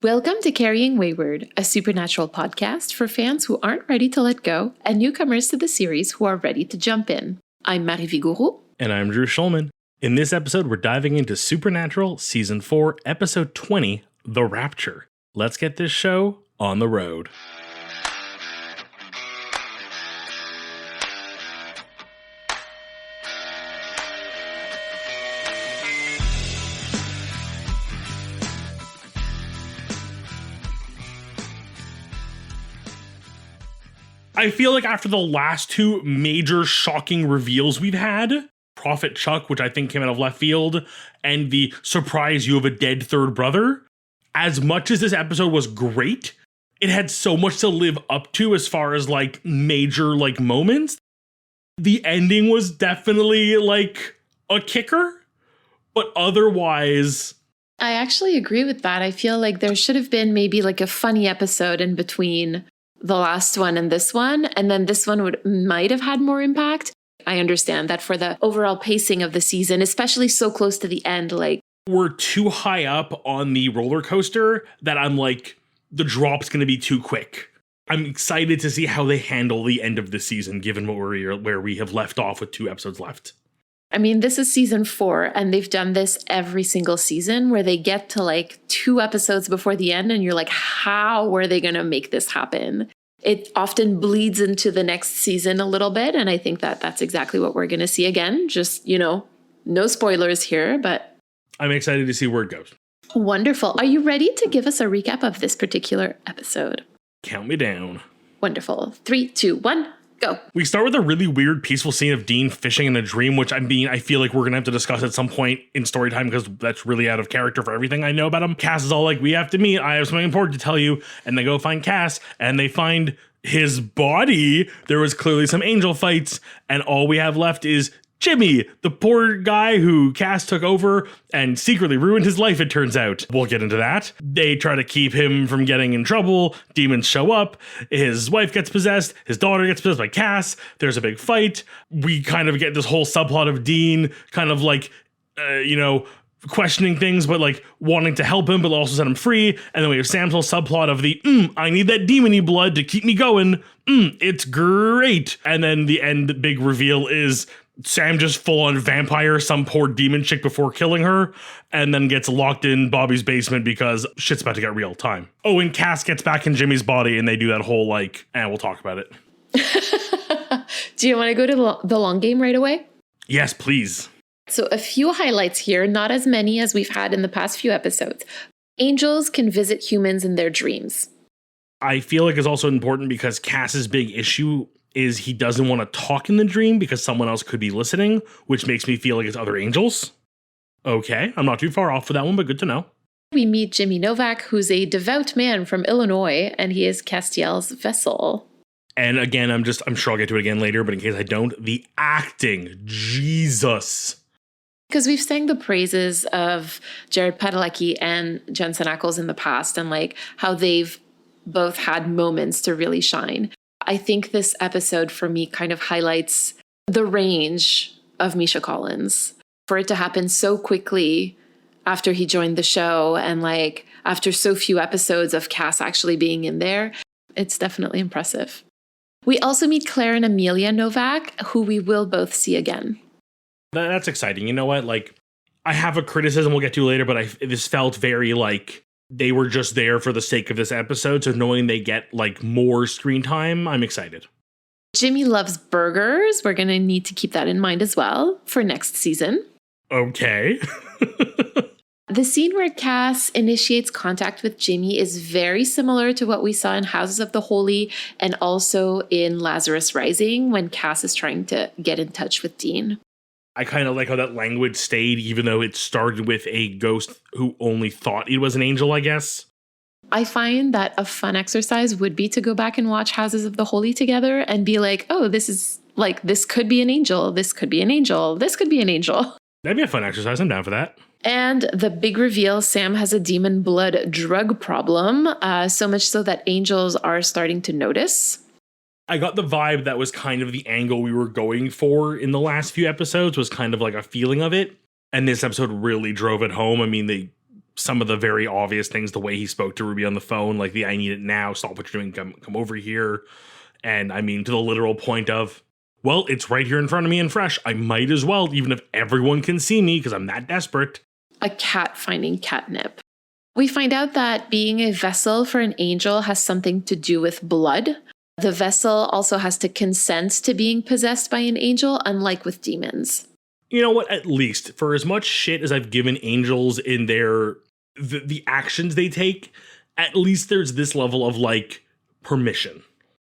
Welcome to Carrying Wayward, a supernatural podcast for fans who aren't ready to let go and newcomers to the series who are ready to jump in. I'm Marie Vigourou. And I'm Drew Schulman. In this episode, we're diving into Supernatural Season 4, Episode 20, The Rapture. Let's get this show on the road. I feel like after the last two major shocking reveals we've had, Prophet Chuck, which I think came out of left field, and the surprise you have a dead third brother, as much as this episode was great, it had so much to live up to as far as like major like moments. The ending was definitely like a kicker, but otherwise... I actually agree with that. I feel like there should have been maybe like a funny episode in between the last one and this one, and then this one might have had more impact. I understand that for the overall pacing of the season, especially so close to the end, like we're too high up on the roller coaster that I'm like, the drop's going to be too quick. I'm excited to see how they handle the end of the season, given where we have left off with 2 episodes left. I mean, this is season 4, and they've done this every single season where they get to like 2 episodes before the end, and you're like, how were they going to make this happen? It often bleeds into the next season a little bit, and I think that that's exactly what we're going to see again. Just, no spoilers here, but... I'm excited to see where it goes. Wonderful. Are you ready to give us a recap of this particular episode? Count me down. Wonderful. 3, 2, 1... go. We start with a really weird, peaceful scene of Dean fishing in a dream, which I feel like we're going to have to discuss at some point in story time because that's really out of character for everything I know about him. Cass is all like, we have to meet. I have something important to tell you. And they go find Cass and they find his body. There was clearly some angel fights and all we have left is Jimmy, the poor guy who Cass took over and secretly ruined his life, it turns out. We'll get into that. They try to keep him from getting in trouble. Demons show up. His wife gets possessed. His daughter gets possessed by Cass. There's a big fight. We kind of get this whole subplot of Dean kind of like, questioning things, but like wanting to help him, but also set him free. And then we have Sam's whole subplot of the, I need that demony blood to keep me going. It's great. And then the end big reveal is Sam just full on vampire some poor demon chick before killing her and then gets locked in Bobby's basement because shit's about to get real time. Oh, and Cass gets back in Jimmy's body and they do that whole like, we'll talk about it. Do you want to go to the long game right away? Yes, please. So a few highlights here, not as many as we've had in the past few episodes. Angels can visit humans in their dreams. I feel like it's also important because Cass's big issue is he doesn't want to talk in the dream because someone else could be listening, which makes me feel like it's other angels. Okay, I'm not too far off for that one, but good to know. We meet Jimmy Novak, who's a devout man from Illinois, and he is Castiel's vessel. And again, I'm sure I'll get to it again later, but in case I don't, the acting, Jesus. Because we've sang the praises of Jared Padalecki and Jensen Ackles in the past and like how they've both had moments to really shine. I think this episode for me kind of highlights the range of Misha Collins. For it to happen so quickly after he joined the show and like after so few episodes of Cass actually being in there, it's definitely impressive. We also meet Claire and Amelia Novak, who we will both see again. That's exciting. You know what? Like, I have a criticism we'll get to later, but this felt very like they were just there for the sake of this episode. So knowing they get like more screen time, I'm excited. Jimmy loves burgers. We're going to need to keep that in mind as well for next season. Okay. The scene where Cass initiates contact with Jimmy is very similar to what we saw in Houses of the Holy and also in Lazarus Rising when Cass is trying to get in touch with Dean. I kind of like how that language stayed, even though it started with a ghost who only thought it was an angel, I guess. I find that a fun exercise would be to go back and watch Houses of the Holy together and be like, oh, this is like, this could be an angel. This could be an angel. This could be an angel. That'd be a fun exercise. I'm down for that. And the big reveal, Sam has a demon blood drug problem, so much so that angels are starting to notice. I got the vibe that was kind of the angle we were going for in the last few episodes, was kind of like a feeling of it. And this episode really drove it home. I mean, they some of the very obvious things, the way he spoke to Ruby on the phone, like the I need it now, stop what you're doing, come over here. And I mean, to the literal point of, well, it's right here in front of me and fresh. I might as well, even if everyone can see me because I'm that desperate. A cat finding catnip. We find out that being a vessel for an angel has something to do with blood. The vessel also has to consent to being possessed by an angel, unlike with demons. You know what? At least for as much shit as I've given angels in the actions they take, at least there's this level of like permission.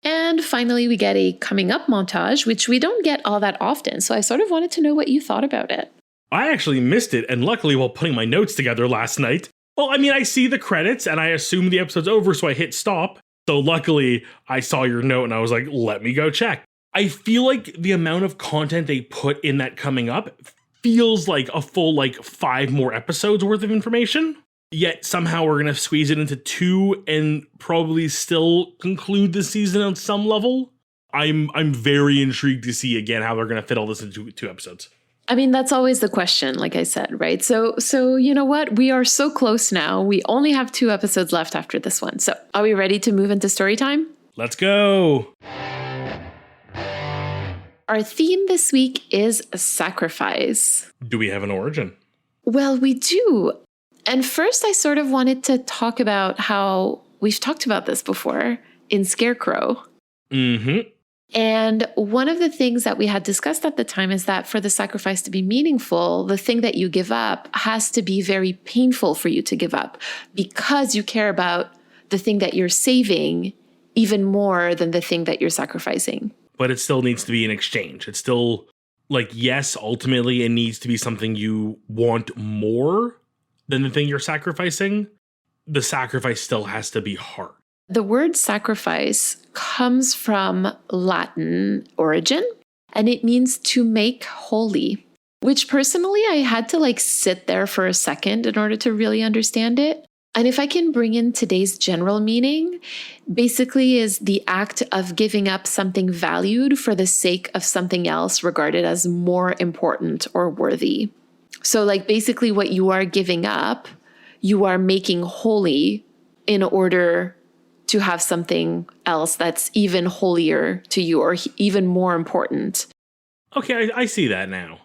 And finally, we get a coming up montage, which we don't get all that often. So I sort of wanted to know what you thought about it. I actually missed it, and luckily while putting my notes together last night, well, I mean, I see the credits and I assume the episode's over, so I hit stop. So luckily I saw your note and I was like, let me go check. I feel like the amount of content they put in that coming up feels like a full 5 more episodes worth of information. Yet somehow we're going to squeeze it into 2 and probably still conclude the season on some level. I'm very intrigued to see again how they're going to fit all this into 2 episodes. I mean, that's always the question, like I said, right? So you know what? We are so close now. We only have 2 episodes left after this one. So are we ready to move into story time? Let's go. Our theme this week is sacrifice. Do we have an origin? Well, we do. And first, I sort of wanted to talk about how we've talked about this before in Scarecrow. Mm-hmm. And one of the things that we had discussed at the time is that for the sacrifice to be meaningful, the thing that you give up has to be very painful for you to give up because you care about the thing that you're saving even more than the thing that you're sacrificing. But it still needs to be an exchange. It's still yes, ultimately it needs to be something you want more than the thing you're sacrificing. The sacrifice still has to be hard. The word sacrifice comes from Latin origin, and it means to make holy, which personally I had to sit there for a second in order to really understand it. And if I can bring in today's general meaning, basically is the act of giving up something valued for the sake of something else regarded as more important or worthy. So basically what you are giving up, you are making holy in order to have something else that's even holier to you or even more important. Okay, I see that now.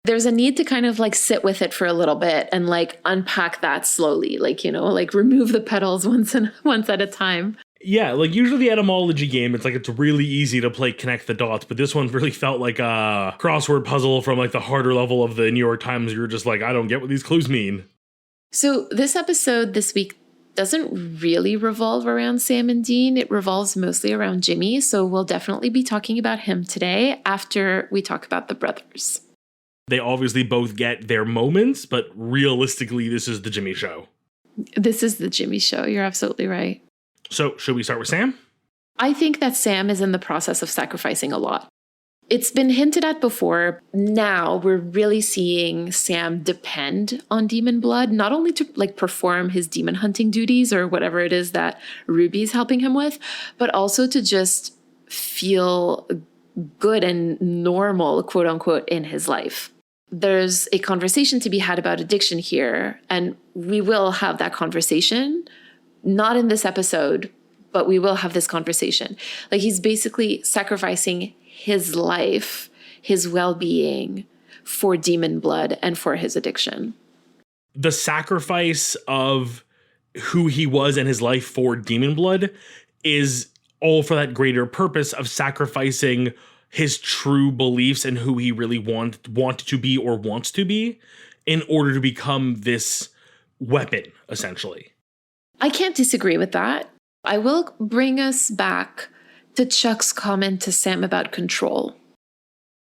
There's a need to kind of sit with it for a little bit and unpack that slowly, remove the petals once at a time. Yeah, usually the etymology game, it's really easy to play connect the dots, but this one really felt like a crossword puzzle from the harder level of the New York Times. You're just I don't get what these clues mean. So this episode this week doesn't really revolve around Sam and Dean. It revolves mostly around Jimmy. So we'll definitely be talking about him today after we talk about the brothers. They obviously both get their moments, but realistically, this is the Jimmy show. This is the Jimmy show. You're absolutely right. So should we start with Sam? I think that Sam is in the process of sacrificing a lot. It's been hinted at before. Now we're really seeing Sam depend on demon blood, not only to perform his demon hunting duties or whatever it is that Ruby's helping him with, but also to just feel good and normal, quote unquote, in his life. There's a conversation to be had about addiction here, and we will have that conversation, not in this episode, but we will have this conversation. He's basically sacrificing his life, his well-being for demon blood and for his addiction. The sacrifice of who he was and his life for demon blood is all for that greater purpose of sacrificing his true beliefs and who he really wanted to be or wants to be in order to become this weapon, essentially. I can't disagree with that. I will bring us back to Chuck's comment to Sam about control,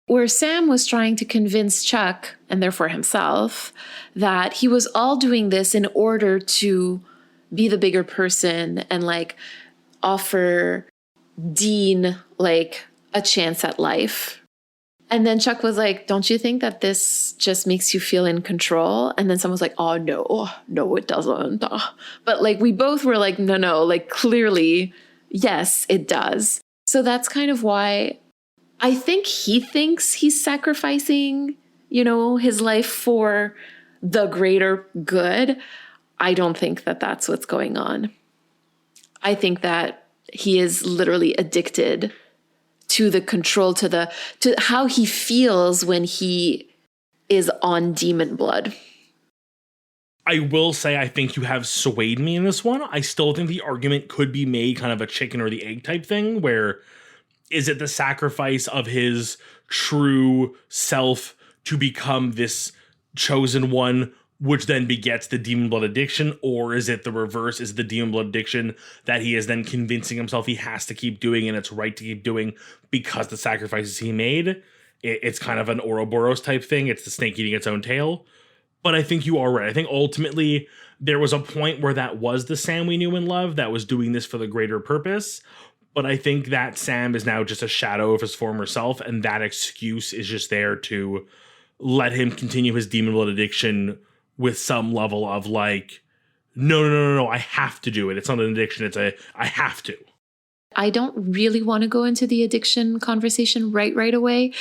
where Sam was trying to convince Chuck, and therefore himself, that he was all doing this in order to be the bigger person and offer Dean a chance at life. And then Chuck was like, don't you think that this just makes you feel in control? And then someone was like, oh, no, it doesn't. But we both were like, no, clearly, yes, it does. So that's kind of why I think he thinks he's sacrificing, his life for the greater good. I don't think that that's what's going on. I think that he is literally addicted to the control, to how he feels when he is on demon blood. I will say I think you have swayed me in this one. I still think the argument could be made kind of a chicken or the egg type thing, where is it the sacrifice of his true self to become this chosen one, which then begets the demon blood addiction, or is it the reverse? Is it the demon blood addiction that he is then convincing himself he has to keep doing and it's right to keep doing because the sacrifices he made? It's kind of an Ouroboros type thing. It's the snake eating its own tail. But I think you are right. I think ultimately there was a point where that was the Sam we knew and loved that was doing this for the greater purpose. But I think that Sam is now just a shadow of his former self, and that excuse is just there to let him continue his demon blood addiction with some level of like, no, I have to do it. It's not an addiction. I have to. I don't really want to go into the addiction conversation right away,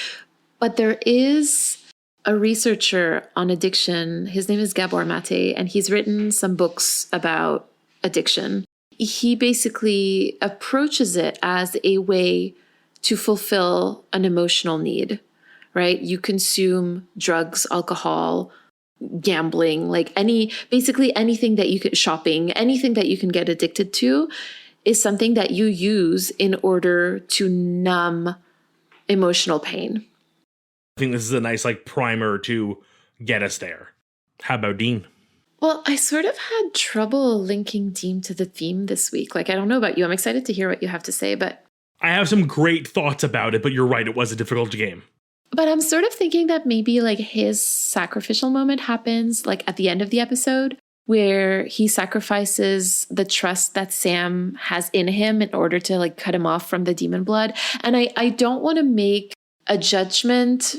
but there is a researcher on addiction. His name is Gabor Mate, and he's written some books about addiction. He basically approaches it as a way to fulfill an emotional need, right? You consume drugs, alcohol, gambling, like basically anything that you could, shopping, anything that you can get addicted to is something that you use in order to numb emotional pain. I think this is a nice like primer to get us there. How about Dean? Well, I sort of had trouble linking Dean to the theme this week. Like, I don't know about you. I'm excited to hear what you have to say, but I have some great thoughts about it, but you're right. It was a difficult game. But I'm sort of thinking that maybe like his sacrificial moment happens like at the end of the episode where he sacrifices the trust that Sam has in him in order to like cut him off from the demon blood. And I don't want to make a judgment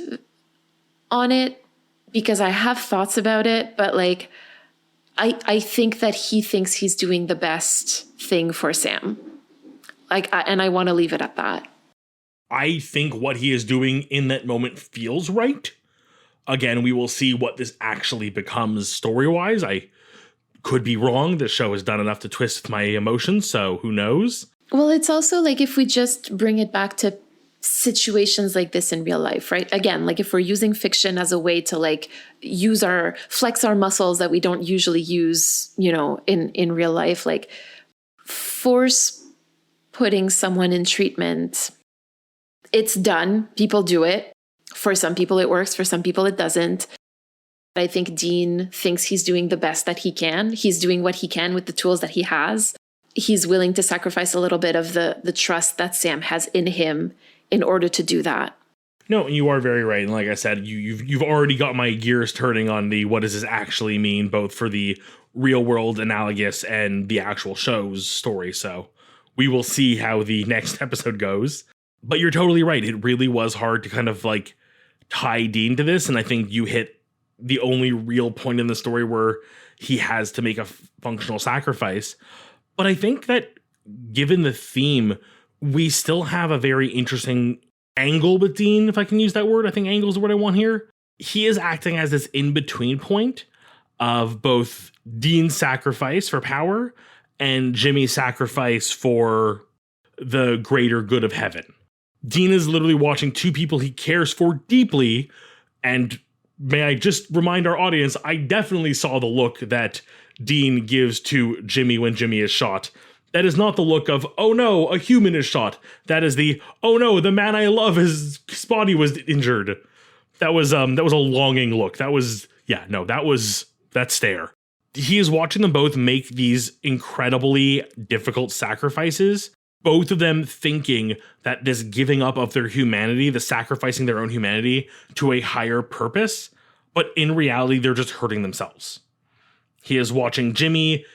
on it because I have thoughts about it, but like I think that he thinks he's doing the best thing for Sam. And I want to leave it at that. I think what he is doing in that moment feels right. Again, we will see what this actually becomes story-wise. I could be wrong. The show has done enough to twist my emotions, so who knows? Well, it's also like if we just bring it back to situations like this in real life, right? Again, like if we're using fiction as a way to like flex our muscles that we don't usually use, in real life, like force putting someone in treatment, it's done. People do it. For some people it works. For some people it doesn't. I think Dean thinks he's doing the best that he can. He's doing what he can with the tools that he has. He's willing to sacrifice a little bit of the trust that Sam has in him in order to do that. No, you are very right. And like I said, you've already got my gears turning on the what does this actually mean, both for the real world analogous and the actual show's story. So we will see how the next episode goes. But you're totally right. It really was hard to kind of like tie Dean to this. And I think you hit the only real point in the story where he has to make a functional sacrifice. But I think that given the theme, we still have a very interesting angle with Dean, if I can use that word. I think angle is the word I want here. He is acting as this in-between point of both Dean's sacrifice for power and Jimmy's sacrifice for the greater good of heaven. Dean is literally watching two people he cares for deeply, and may I just remind our audience, I definitely saw the look that Dean gives to Jimmy when Jimmy is shot. That is not the look of, oh no, a human is shot. That is the, oh no, the man I love, his body was injured. That was a longing look. That stare. He is watching them both make these incredibly difficult sacrifices, both of them thinking that this giving up of their humanity, the sacrificing their own humanity to a higher purpose, but in reality, they're just hurting themselves. He is watching Jimmy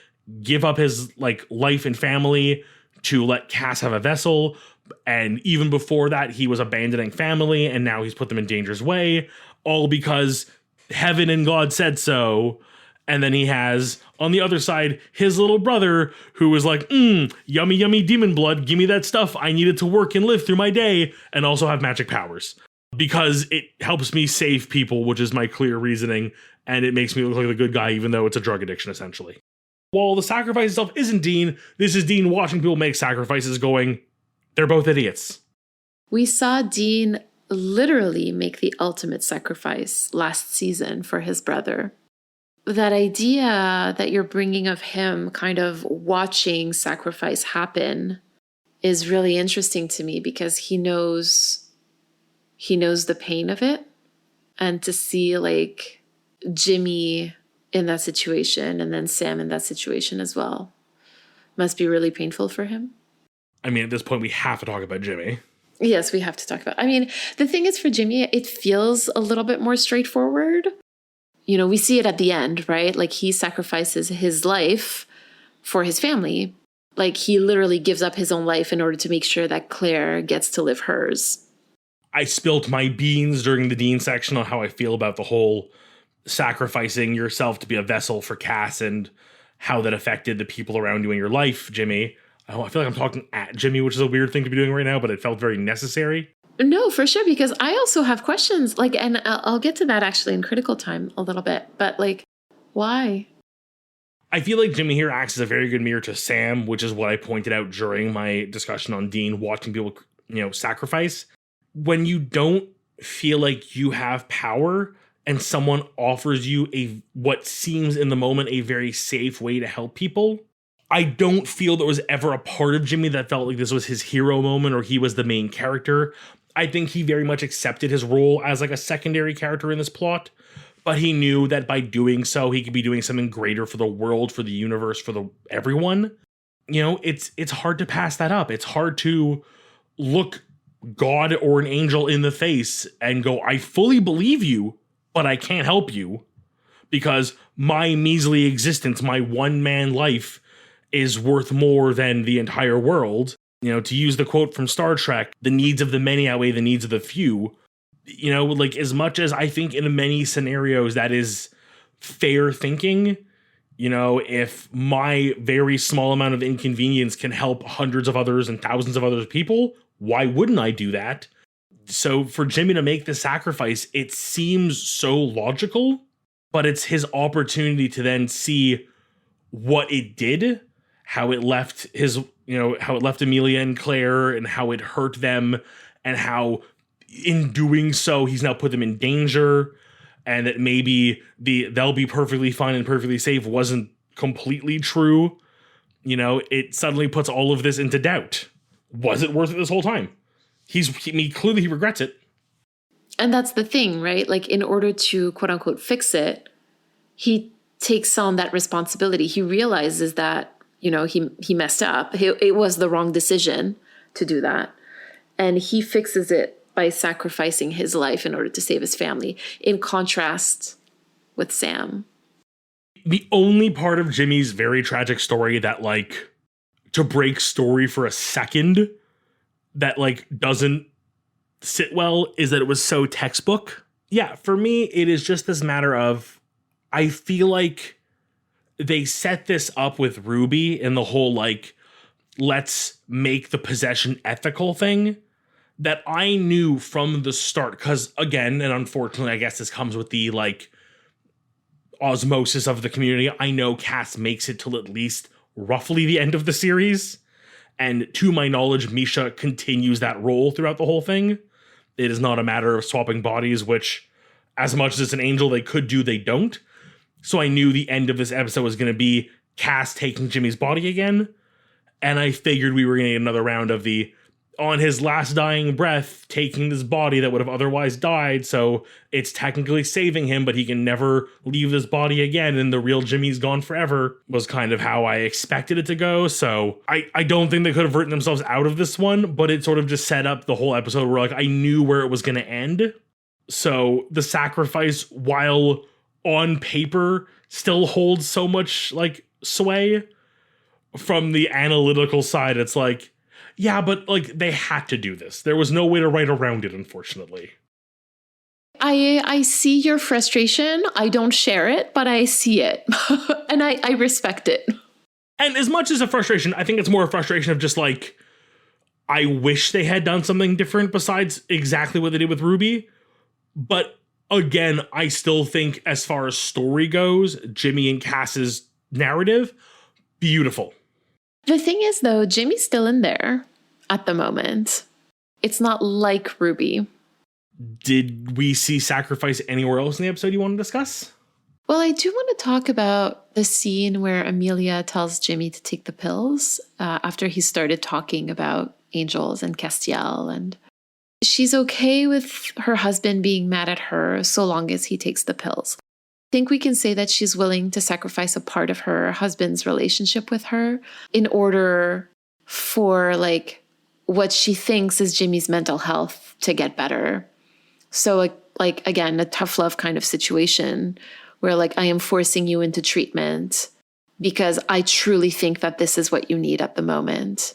give up his life and family to let Cass have a vessel. And even before that, he was abandoning family, and now he's put them in danger's way, all because heaven and God said so. And then he has, on the other side, his little brother who was like, yummy, yummy demon blood. Give me that stuff. I need it to work and live through my day and also have magic powers because it helps me save people, which is my clear reasoning. And it makes me look like the good guy, even though it's a drug addiction, essentially. While the sacrifice itself isn't Dean, this is Dean watching people make sacrifices going, they're both idiots. We saw Dean literally make the ultimate sacrifice last season for his brother. That idea that you're bringing of him kind of watching sacrifice happen is really interesting to me, because he knows the pain of it. And to see like Jimmy in that situation and then Sam in that situation as well must be really painful for him. I mean, at this point, we have to talk about Jimmy. Yes, we have to talk about. I mean, the thing is, for Jimmy, it feels a little bit more straightforward. You know, we see it at the end, right? Like, he sacrifices his life for his family. Like, he literally gives up his own life in order to make sure that Claire gets to live hers. I spilt my beans during the Dean section on how I feel about the whole sacrificing yourself to be a vessel for Cass and how that affected the people around you in your life, Jimmy. I feel like I'm talking at Jimmy, which is a weird thing to be doing right now, but it felt very necessary. No, for sure, because I also have questions, like, and I'll get to that actually in critical time a little bit, but like, why? I feel like Jimmy here acts as a very good mirror to Sam, which is what I pointed out during my discussion on Dean watching people, sacrifice. When you don't feel like you have power and someone offers you what seems in the moment a very safe way to help people, I don't feel there was ever a part of Jimmy that felt like this was his hero moment or he was the main character. I think he very much accepted his role as like a secondary character in this plot, but he knew that by doing so, he could be doing something greater for the world, for the universe, for everyone. It's hard to pass that up. It's hard to look God or an angel in the face and go, I fully believe you, but I can't help you because my measly existence, my one-man life is worth more than the entire world. To use the quote from Star Trek, the needs of the many outweigh the needs of the few. Like, as much as I think in many scenarios that is fair thinking, if my very small amount of inconvenience can help hundreds of others and thousands of other people, why wouldn't I do that? So for Jimmy to make the sacrifice, it seems so logical, but it's his opportunity to then see what it did, how it left Amelia and Claire and how it hurt them and how in doing so, he's now put them in danger and that maybe they'll be perfectly fine and perfectly safe wasn't completely true. It suddenly puts all of this into doubt. Was it worth it this whole time? Clearly he regrets it. And that's the thing, right? Like, in order to quote unquote fix it, he takes on that responsibility. He realizes that, he messed up. It was the wrong decision to do that. And he fixes it by sacrificing his life in order to save his family, in contrast with Sam. The only part of Jimmy's very tragic story that, like, to break story for a second, that, like, doesn't sit well is that it was so textbook. Yeah, for me, it is just this matter of, I feel like they set this up with Ruby in the whole, like, let's make the possession ethical thing that I knew from the start. Because, again, and unfortunately, I guess this comes with the, like, osmosis of the community. I know Cass makes it till at least roughly the end of the series. And to my knowledge, Misha continues that role throughout the whole thing. It is not a matter of swapping bodies, which, as much as it's an angel they could do, they don't. So I knew the end of this episode was going to be Cass taking Jimmy's body again. And I figured we were going to get another round of on his last dying breath, taking this body that would have otherwise died. So it's technically saving him, but he can never leave this body again. And the real Jimmy's gone forever was kind of how I expected it to go. So I don't think they could have written themselves out of this one, but it sort of just set up the whole episode where, like, I knew where it was going to end. So the sacrifice, while on paper, still holds so much, like, sway. From the analytical side, it's like, yeah, but, like, they had to do this. There was no way to write around it, unfortunately. I see your frustration. I don't share it, but I see it. And I respect it. And as much as a frustration, I think it's more a frustration of just, like, I wish they had done something different besides exactly what they did with Ruby. But, again, I still think as far as story goes, Jimmy and Cass's narrative Beautiful. The thing is, though, Jimmy's still in there at the moment. It's not like Ruby. Did we see sacrifice anywhere else in the episode you want to discuss? Well, I do want to talk about the scene where Amelia tells Jimmy to take the pills after he started talking about angels and Castiel. And she's okay with her husband being mad at her so long as he takes the pills. I think we can say that she's willing to sacrifice a part of her husband's relationship with her in order for like what she thinks is Jimmy's mental health to get better. So like again, a tough love kind of situation where like I am forcing you into treatment because I truly think that this is what you need at the moment.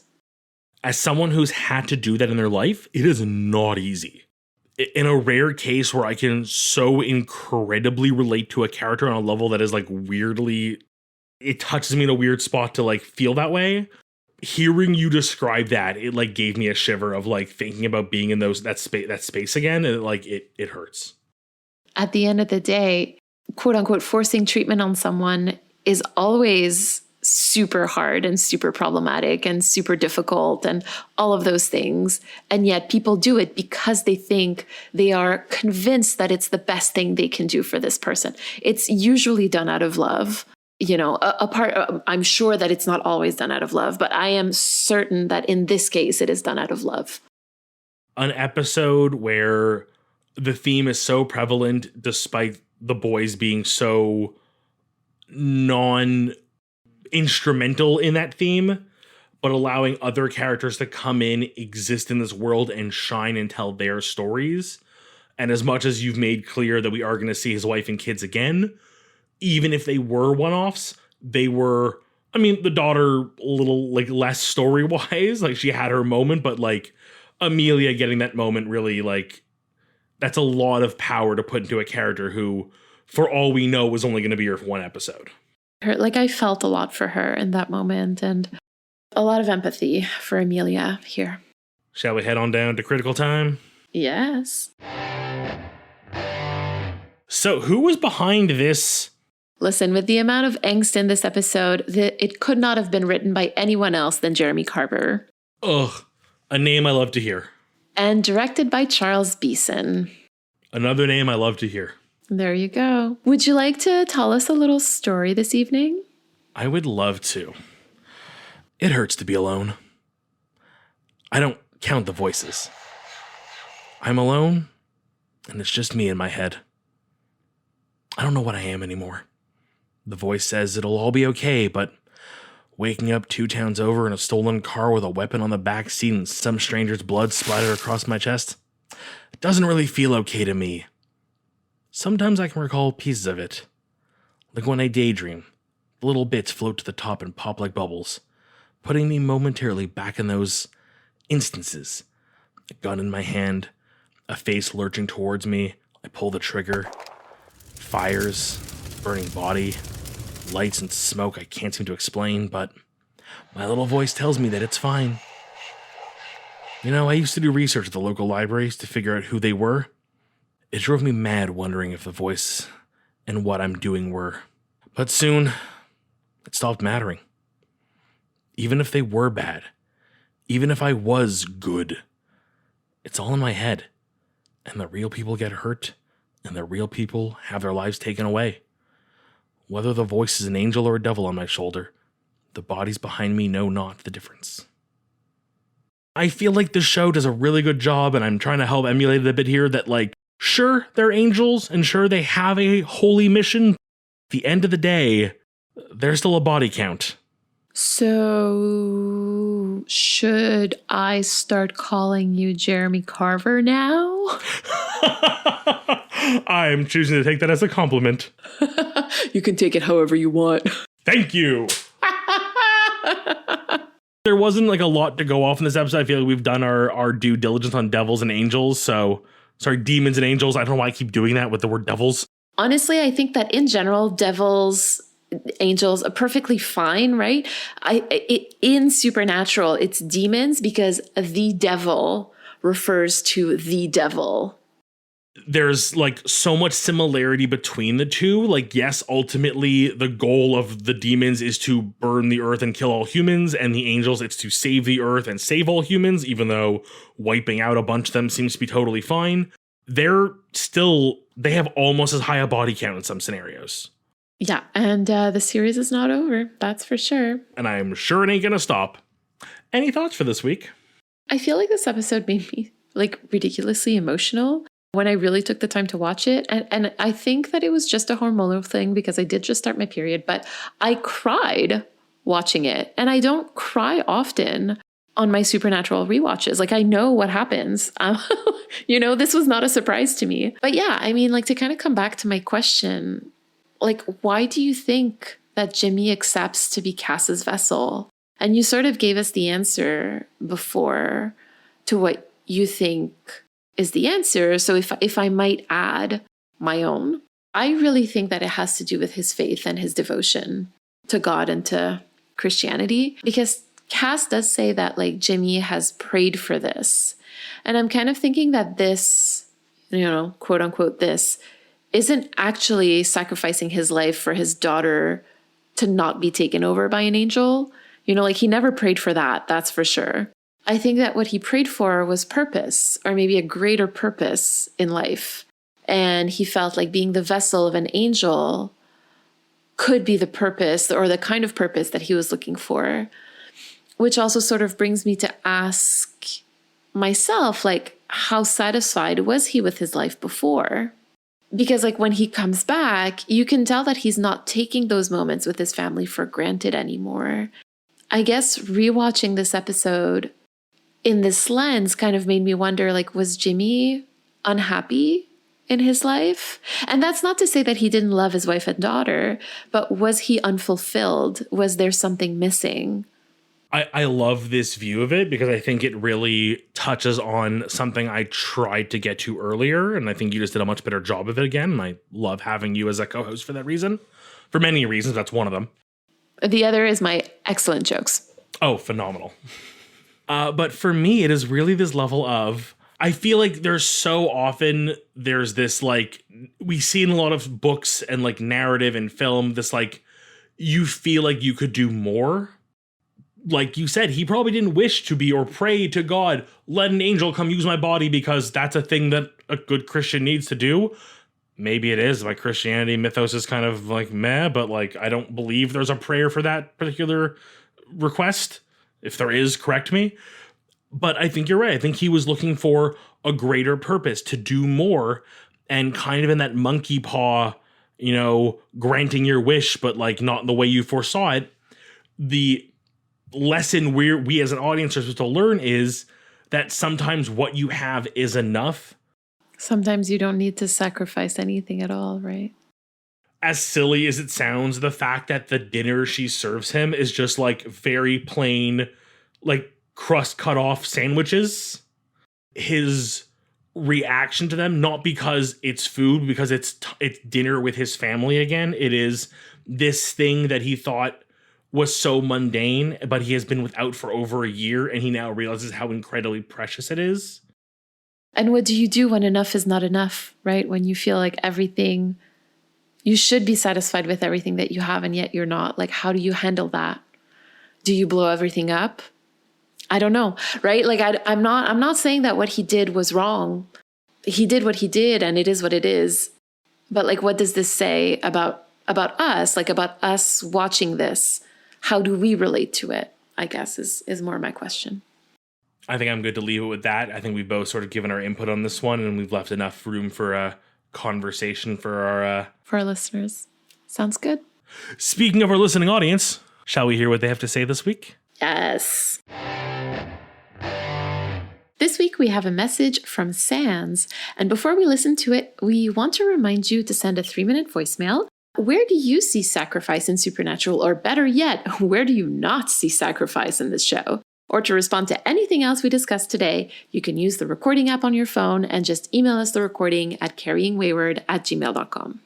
As someone who's had to do that in their life, it is not easy. In a rare case where I can so incredibly relate to a character on a level that is like weirdly, it touches me in a weird spot to like feel that way. Hearing you describe that, it like gave me a shiver of like thinking about being in that space again, and it hurts. At the end of the day, quote unquote, forcing treatment on someone is always super hard and super problematic and super difficult and all of those things. And yet people do it because they think they are convinced that it's the best thing they can do for this person. It's usually done out of love. You know, I'm sure that it's not always done out of love, but I am certain that in this case, it is done out of love. An episode where the theme is so prevalent, despite the boys being so non-instrumental in that theme, but allowing other characters to come in, exist in this world, and shine and tell their stories. And as much as you've made clear that we are going to see his wife and kids again, even if they were one-offs, they were, I mean, the daughter a little like less story-wise, like she had her moment, but like Amelia getting that moment really like, that's a lot of power to put into a character who, for all we know, was only going to be here for one episode. Like I felt a lot for her in that moment and a lot of empathy for Amelia here. Shall we head on down to critical time? Yes. So who was behind this? Listen, with the amount of angst in this episode, it could not have been written by anyone else than Jeremy Carver. Ugh, a name I love to hear. And directed by Charles Beeson. Another name I love to hear. There you go. Would you like to tell us a little story this evening? I would love to. It hurts to be alone. I don't count the voices. I'm alone, and it's just me in my head. I don't know what I am anymore. The voice says it'll all be okay, but waking up 2 towns over in a stolen car with a weapon on the back seat and some stranger's blood splattered across my chest, it doesn't really feel okay to me. Sometimes I can recall pieces of it. Like when I daydream, the little bits float to the top and pop like bubbles, putting me momentarily back in those instances. A gun in my hand, a face lurching towards me, I pull the trigger. Fires, burning body, lights and smoke I can't seem to explain, but my little voice tells me that it's fine. You know, I used to do research at the local libraries to figure out who they were. It drove me mad wondering if the voice and what I'm doing were. But soon, it stopped mattering. Even if they were bad, even if I was good, it's all in my head. And the real people get hurt, and the real people have their lives taken away. Whether the voice is an angel or a devil on my shoulder, the bodies behind me know not the difference. I feel like this show does a really good job, and I'm trying to help emulate it a bit here, that like, sure, they're angels, and sure, they have a holy mission. At the end of the day, there's still a body count. So, should I start calling you Jeremy Carver now? I'm choosing to take that as a compliment. You can take it however you want. Thank you. There wasn't like a lot to go off in this episode. I feel like we've done our due diligence on devils and angels. So, sorry, demons and angels. I don't know why I keep doing that with the word devils. Honestly, I think that in general, devils, angels are perfectly fine, right? In Supernatural, it's demons because the devil refers to the devil. there's like so much similarity between the two. Like, yes, ultimately the goal of the demons is to burn the earth and kill all humans, and the angels, it's to save the earth and save all humans, even though wiping out a bunch of them seems to be totally fine. They have almost as high a body count in some scenarios. Yeah, and the series is not over, that's for sure. And I'm sure it ain't gonna stop. Any thoughts for this week? I feel like this episode made me like ridiculously emotional when I really took the time to watch it. And I think that it was just a hormonal thing because I did just start my period, but I cried watching it. And I don't cry often on my Supernatural rewatches. Like, I know what happens. This was not a surprise to me. But yeah, I mean, like, to kind of come back to my question, like, why do you think that Jimmy accepts to be Cass's vessel? And you sort of gave us the answer before to what you think is the answer. So if I might add my own, I really think that it has to do with his faith and his devotion to God and to Christianity, because Cass does say that like Jimmy has prayed for this. And I'm kind of thinking that this, quote unquote, this isn't actually sacrificing his life for his daughter to not be taken over by an angel. Like he never prayed for that, that's for sure. I think that what he prayed for was purpose, or maybe a greater purpose in life. And he felt like being the vessel of an angel could be the purpose, or the kind of purpose that he was looking for. Which also sort of brings me to ask myself, like, how satisfied was he with his life before? Because like when he comes back, you can tell that he's not taking those moments with his family for granted anymore. I guess rewatching this episode in this lens kind of made me wonder, like, was Jimmy unhappy in his life? And that's not to say that he didn't love his wife and daughter, but was he unfulfilled? Was there something missing? I love this view of it because I think it really touches on something I tried to get to earlier, and I think you just did a much better job of it again. And I love having you as a co-host for that reason. For many reasons, that's one of them. The other is my excellent jokes. Oh, phenomenal. But for me, it is really this level of, I feel like there's this, like, we see in a lot of books and like narrative and film, this like, you feel like you could do more. Like you said, he probably didn't wish to be or pray to God, let an angel come use my body, because that's a thing that a good Christian needs to do. Maybe it is. My Christianity mythos is kind of like meh, but like I don't believe there's a prayer for that particular request. If there is, correct me. But I think you're right. I think he was looking for a greater purpose, to do more, and kind of in that monkey paw, granting your wish, but like not in the way you foresaw it. The lesson we as an audience are supposed to learn is that sometimes what you have is enough. Sometimes you don't need to sacrifice anything at all, right? As silly as it sounds, the fact that the dinner she serves him is just like very plain, like crust cut off sandwiches. His reaction to them, not because it's food, because it's dinner with his family again. It is this thing that he thought was so mundane, but he has been without for over a year, and he now realizes how incredibly precious it is. And what do you do when enough is not enough, right? When you feel like you should be satisfied with everything that you have, and yet you're not. Like, how do you handle that? Do you blow everything up? I don't know, right? Like, I'm not saying that what he did was wrong. He did what he did, and it is what it is. But like, what does this say about us? Like, about us watching this? How do we relate to it, I guess, is more my question. I think I'm good to leave it with that. I think we've both sort of given our input on this one, and we've left enough room for a conversation for our listeners. Sounds good. Speaking of our listening audience, shall we hear what they have to say this week? Yes. This week we have a message from Sans, and before we listen to it, we want to remind you to send a 3-minute voicemail. Where do you see sacrifice in Supernatural? Or better yet, where do you not see sacrifice in this show? Or to respond to anything else we discussed today, you can use the recording app on your phone and just email us the recording at carryingwayward@gmail.com.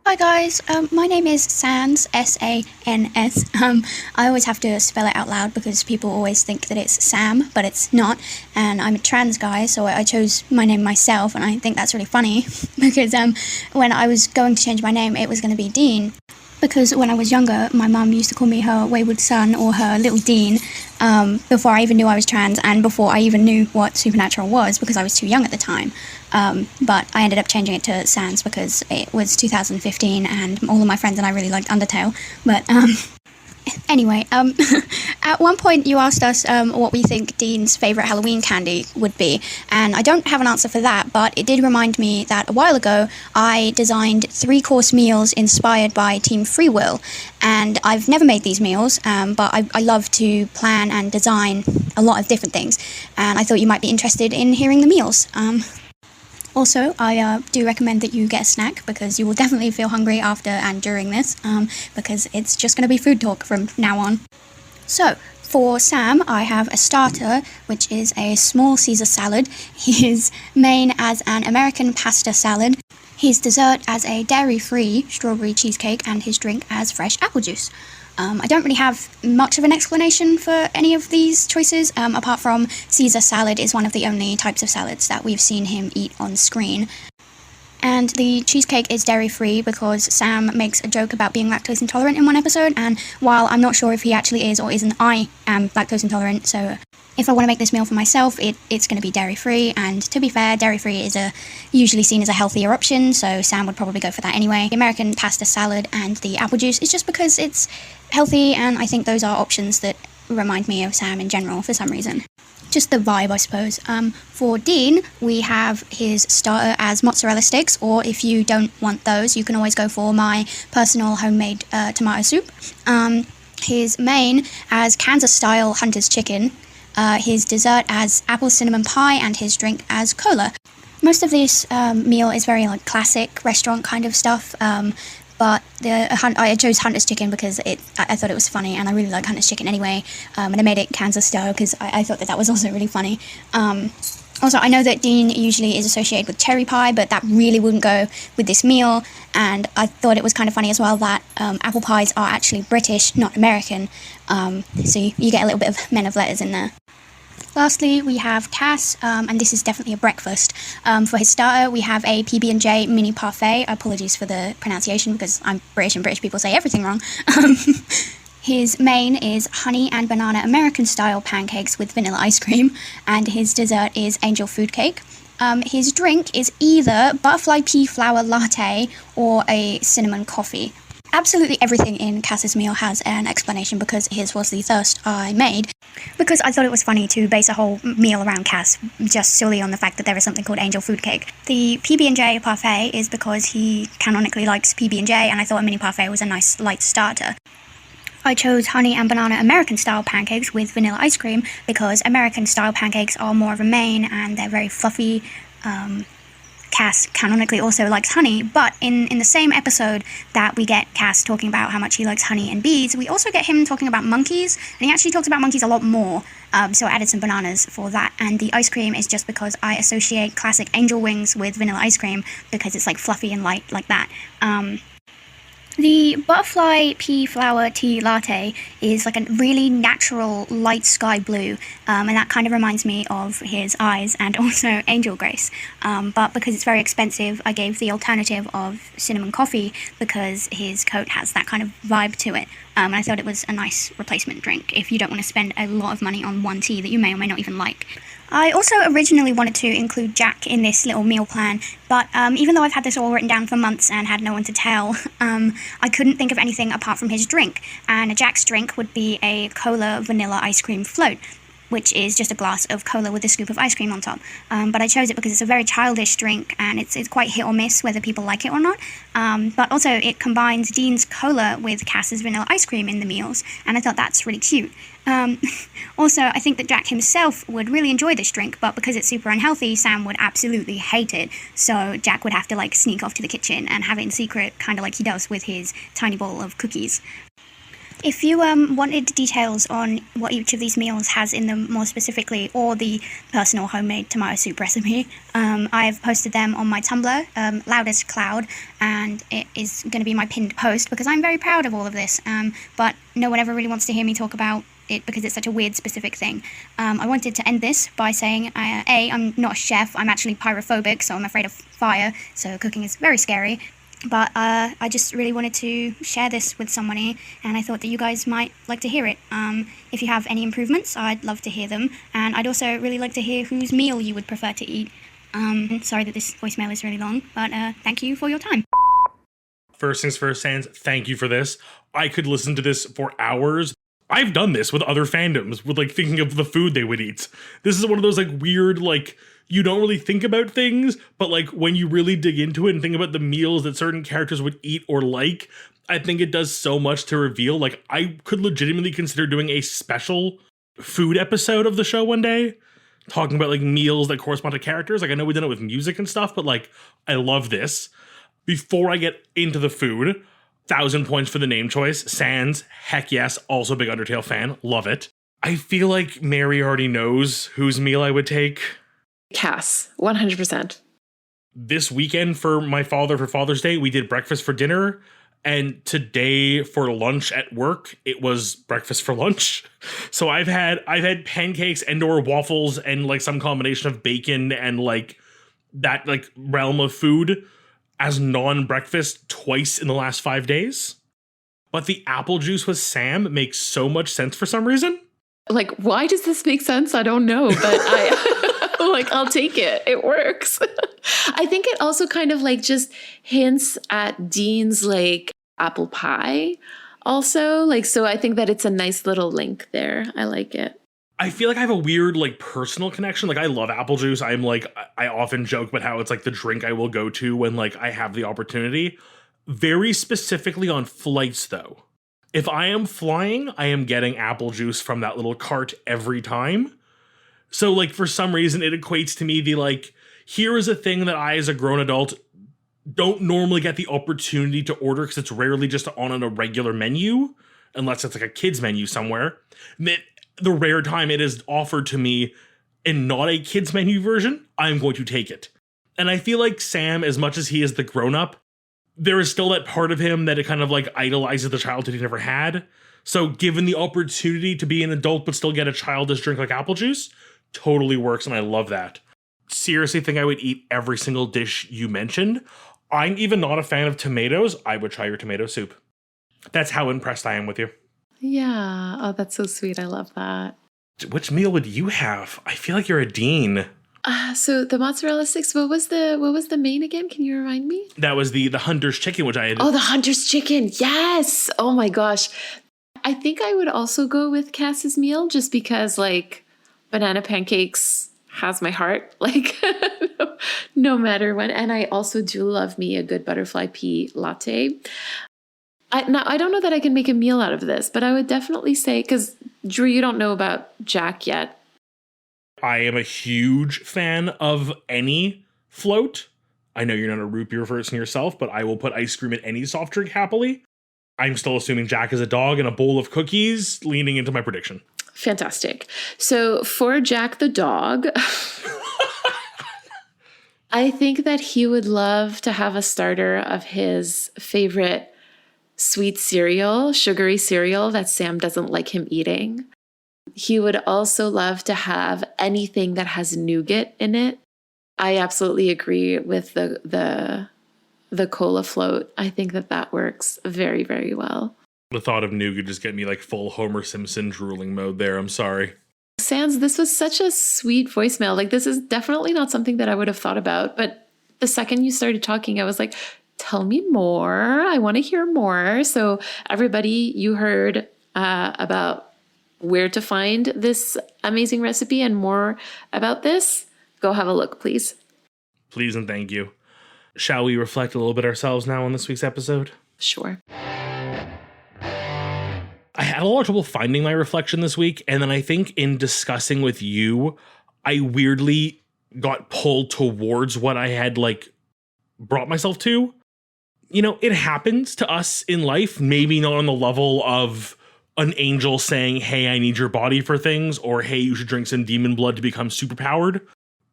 Hi guys, my name is Sans, S-A-N-S. I always have to spell it out loud because people always think that it's Sam, but it's not. And I'm a trans guy, so I chose my name myself, and I think that's really funny because when I was going to change my name, it was going to be Dean. Because when I was younger, my mum used to call me her wayward son or her little Dean before I even knew I was trans and before I even knew what Supernatural was because I was too young at the time. But I ended up changing it to Sans because it was 2015 and all of my friends and I really liked Undertale. But anyway, at one point you asked us what we think Dean's favourite Halloween candy would be, and I don't have an answer for that, but it did remind me that a while ago I designed 3-course meals inspired by Team Free Will, and I've never made these meals, but I love to plan and design a lot of different things, and I thought you might be interested in hearing the meals. Also, I do recommend that you get a snack because you will definitely feel hungry after and during this because it's just going to be food talk from now on. So, for Sam, I have a starter, which is a small Caesar salad, his main as an American pasta salad, his dessert as a dairy-free strawberry cheesecake, and his drink as fresh apple juice. I don't really have much of an explanation for any of these choices, apart from Caesar salad is one of the only types of salads that we've seen him eat on screen. And the cheesecake is dairy-free because Sam makes a joke about being lactose intolerant in one episode, and while I'm not sure if he actually is or isn't, I am lactose intolerant, so if I want to make this meal for myself, it's going to be dairy-free, and to be fair, dairy-free is usually seen as a healthier option, so Sam would probably go for that anyway. The American pasta salad and the apple juice is just because it's healthy, and I think those are options that remind me of Sam in general for some reason. Just the vibe, I suppose. For Dean, we have his starter as mozzarella sticks, or if you don't want those, you can always go for my personal homemade tomato soup. His main as Kansas-style Hunter's chicken, his dessert as apple cinnamon pie, and his drink as cola. Most of this meal is very like classic restaurant kind of stuff, but I chose Hunter's chicken because I thought it was funny, and I really like Hunter's chicken anyway, and I made it Kansas style because I thought that was also really funny. Also, I know that Dean usually is associated with cherry pie, but that really wouldn't go with this meal, and I thought it was kind of funny as well that apple pies are actually British, not American, so you get a little bit of men of letters in there. Lastly, we have Cass, and this is definitely a breakfast. For his starter, we have a PB&J mini parfait. Apologies for the pronunciation because I'm British and British people say everything wrong. His main is honey and banana American-style pancakes with vanilla ice cream, and his dessert is angel food cake. His drink is either butterfly pea flower latte or a cinnamon coffee. Absolutely everything in Cass's meal has an explanation because his was the first I made. Because I thought it was funny to base a whole meal around Cass just solely on the fact that there is something called angel food cake. The PB&J parfait is because he canonically likes PB&J, and I thought a mini parfait was a nice light starter. I chose honey and banana American-style pancakes with vanilla ice cream because American-style pancakes are more of a main and they're very fluffy. Cass canonically also likes honey, but in the same episode that we get Cass talking about how much he likes honey and bees, we also get him talking about monkeys, and he actually talks about monkeys a lot more, so I added some bananas for that, and the ice cream is just because I associate classic angel wings with vanilla ice cream because it's like fluffy and light like that. The butterfly pea flower tea latte is like a really natural light sky blue, and that kind of reminds me of his eyes and also Angel Grace. But because it's very expensive, I gave the alternative of cinnamon coffee because his coat has that kind of vibe to it. And I thought it was a nice replacement drink if you don't want to spend a lot of money on one tea that you may or may not even like. I also originally wanted to include Jack in this little meal plan, but even though I've had this all written down for months and had no one to tell, I couldn't think of anything apart from his drink, and Jack's drink would be a cola vanilla ice cream float, which is just a glass of cola with a scoop of ice cream on top. But I chose it because it's a very childish drink, and it's quite hit or miss whether people like it or not. But also it combines Dean's cola with Cass's vanilla ice cream in the meals, and I thought that's really cute. Also, I think that Jack himself would really enjoy this drink, but because it's super unhealthy, Sam would absolutely hate it. So Jack would have to sneak off to the kitchen and have it in secret, kind of like he does with his tiny bowl of cookies. If you wanted details on what each of these meals has in them more specifically, or the personal homemade tomato soup recipe, I've posted them on my Tumblr, Loudest Cloud, and it is going to be my pinned post because I'm very proud of all of this, but no one ever really wants to hear me talk about it because it's such a weird specific thing. I wanted to end this by saying, I'm not a chef, I'm actually pyrophobic, so I'm afraid of fire, so cooking is very scary. But I just really wanted to share this with somebody, and I thought that you guys might like to hear it. If you have any improvements, I'd love to hear them, and I'd also really like to hear whose meal you would prefer to eat. Sorry that this voicemail is really long, but thank you for your time. First things first, Sans, thank you for this. I could listen to this for hours. I've done this with other fandoms, with like thinking of the food they would eat. This is one of those like weird, like, you don't really think about things, but like when you really dig into it and think about the meals that certain characters would eat or like, I think it does so much to reveal. Like, I could legitimately consider doing a special food episode of the show one day, talking about like meals that correspond to characters. Like, I know we've done it with music and stuff, but like, I love this. Before I get into the food, 1,000 points for the name choice. Sans, heck yes, also big Undertale fan, love it. I feel like Mary already knows whose meal I would take. Cass, 100%. This weekend for my father for Father's Day, we did breakfast for dinner. And today for lunch at work, it was breakfast for lunch. So I've had pancakes and or waffles and like some combination of bacon and like that like realm of food as non-breakfast twice in the last 5 days. But the apple juice with Sam makes so much sense for some reason. Like, why does this make sense? I don't know, but like, I'll take it. It works. I think it also kind of like just hints at Dean's like apple pie also. Like, so I think that it's a nice little link there. I like it. I feel like I have a weird like personal connection. Like, I love apple juice. I'm like, I often joke about how it's like the drink I will go to when like I have the opportunity. Very specifically on flights though. If I am flying, I am getting apple juice from that little cart every time. So like for some reason it equates to me the like, here is a thing that I as a grown adult don't normally get the opportunity to order because it's rarely just on a regular menu, unless it's like a kid's menu somewhere. That the rare time it is offered to me in not a kid's menu version, I'm going to take it. And I feel like Sam, as much as he is the grown-up, there is still that part of him that it kind of like idolizes the childhood he never had. So given the opportunity to be an adult but still get a childish drink like apple juice, totally works, and I love that. Seriously think I would eat every single dish you mentioned. I'm even not a fan of tomatoes. I would try your tomato soup. That's how impressed I am with you. Yeah. Oh, that's so sweet. I love that. Which meal would you have? I feel like you're a Dean. So the mozzarella sticks, what was the main again? Can you remind me? That was the Hunter's chicken, which I had. Oh, the Hunter's chicken. Yes. Oh my gosh. I think I would also go with Cass's meal just because like banana pancakes has my heart, like no matter when. And I also do love me a good butterfly pea latte. I don't know that I can make a meal out of this, but I would definitely say, because Drew, you don't know about Jack yet. I am a huge fan of any float. I know you're not a root beer person yourself, but I will put ice cream in any soft drink happily. I'm still assuming Jack is a dog and a bowl of cookies, leaning into my prediction. Fantastic. So for Jack the dog, I think that he would love to have a starter of his favorite sweet cereal, sugary cereal that Sam doesn't like him eating. He would also love to have anything that has nougat in it. I absolutely agree with the cola float. I think that works very, very well. The thought of nougat just get me like full Homer Simpson drooling mode there. I'm sorry. Sans, this was such a sweet voicemail. Like, this is definitely not something that I would have thought about. But the second you started talking, I was like, tell me more. I want to hear more. So everybody, you heard about where to find this amazing recipe and more about this. Go have a look, please. Please and thank you. Shall we reflect a little bit ourselves now on this week's episode? Sure. I had a lot of trouble finding my reflection this week, and then I think in discussing with you, I weirdly got pulled towards what I had like brought myself to. You know, it happens to us in life, maybe not on the level of an angel saying, hey, I need your body for things, or hey, you should drink some demon blood to become superpowered.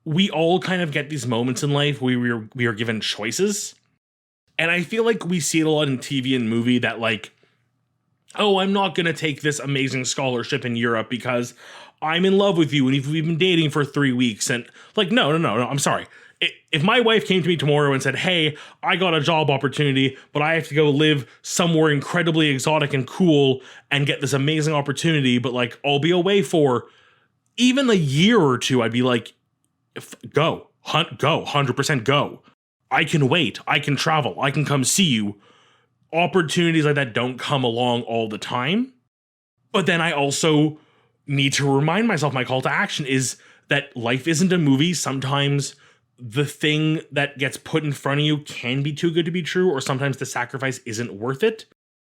We all kind of get these moments in life where we are given choices. And I feel like we see it a lot in TV and movie that like, oh, I'm not going to take this amazing scholarship in Europe because I'm in love with you and we've been dating for 3 weeks. And like, no, I'm sorry. If my wife came to me tomorrow and said, hey, I got a job opportunity, but I have to go live somewhere incredibly exotic and cool and get this amazing opportunity, but like I'll be away for even a year or two, I'd be like, go, 100% go. I can wait. I can travel. I can come see you. Opportunities like that don't come along all the time. But then I also need to remind myself, my call to action is that life isn't a movie. Sometimes the thing that gets put in front of you can be too good to be true, or sometimes the sacrifice isn't worth it.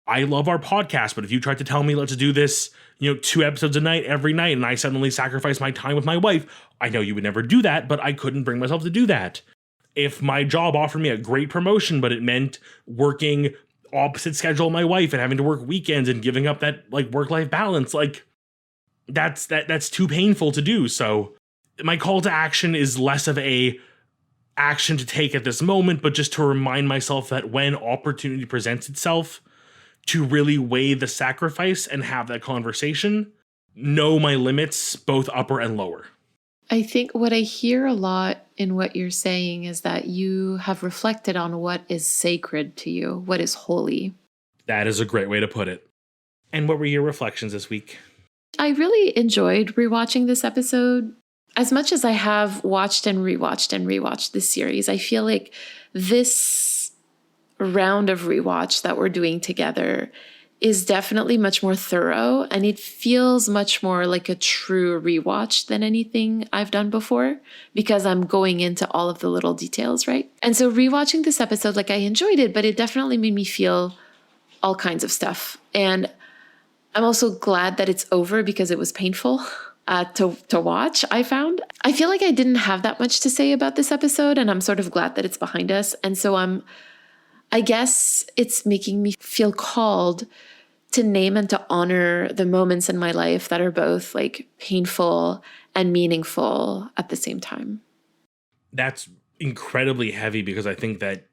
I love our podcast, but if you tried to tell me let's do this, 2 episodes a night every night, and I suddenly sacrifice my time with my wife, I know you would never do that, but I couldn't bring myself to do that. If my job offered me a great promotion, but it meant working opposite schedule of my wife and having to work weekends and giving up that like work-life balance, like that's too painful to do. So my call to action is less of a action to take at this moment, but just to remind myself that when opportunity presents itself, to really weigh the sacrifice and have that conversation, know my limits, both upper and lower. I think what I hear a lot in what you're saying is that you have reflected on what is sacred to you, what is holy. That is a great way to put it. And what were your reflections this week? I really enjoyed rewatching this episode. As much as I have watched and rewatched this series, I feel like this round of rewatch that we're doing together is definitely much more thorough, and it feels much more like a true rewatch than anything I've done before because I'm going into all of the little details, right? And so rewatching this episode, like I enjoyed it, but it definitely made me feel all kinds of stuff. And I'm also glad that it's over because it was painful to watch, I found. I feel like I didn't have that much to say about this episode, and I'm sort of glad that it's behind us. And so I guess it's making me feel called to name and to honor the moments in my life that are both like painful and meaningful at the same time. That's incredibly heavy because I think that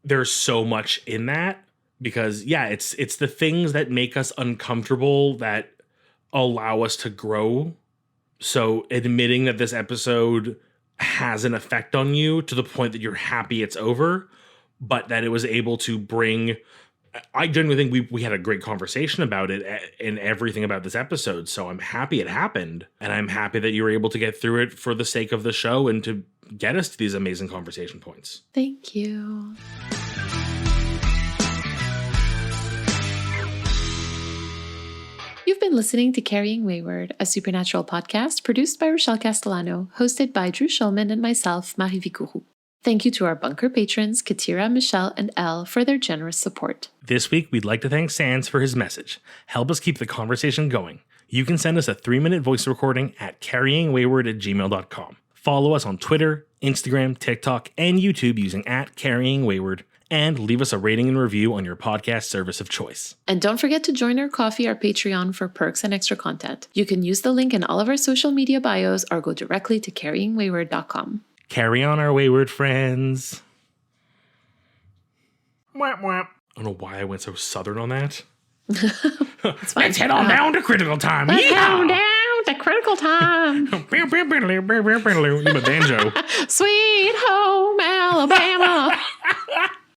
there's so much in that because it's the things that make us uncomfortable that allow us to grow. So admitting that this episode has an effect on you to the point that you're happy it's over, but that it was able to bring, I genuinely think we had a great conversation about it and everything about this episode. So I'm happy it happened. And I'm happy that you were able to get through it for the sake of the show and to get us to these amazing conversation points. Thank you. You've been listening to Carrying Wayward, a supernatural podcast produced by Rochelle Castellano, hosted by Drew Schulman and myself, Marie Vicourou. Thank you to our bunker patrons, Katira, Michelle, and Elle, for their generous support. This week, we'd like to thank Sans for his message. Help us keep the conversation going. You can send us a 3-minute voice recording at carryingwayward@gmail.com. Follow us on Twitter, Instagram, TikTok, and YouTube using @carryingwayward. And leave us a rating and review on your podcast service of choice. And don't forget to join our Ko-fi or Patreon for perks and extra content. You can use the link in all of our social media bios or go directly to carryingwayward.com. Carry on, our wayward friends. Whap, whap. I don't know why I went so southern on that. It's fine. Let's head on down to critical time. Let's head on down to critical time. You a banjo. Sweet home Alabama.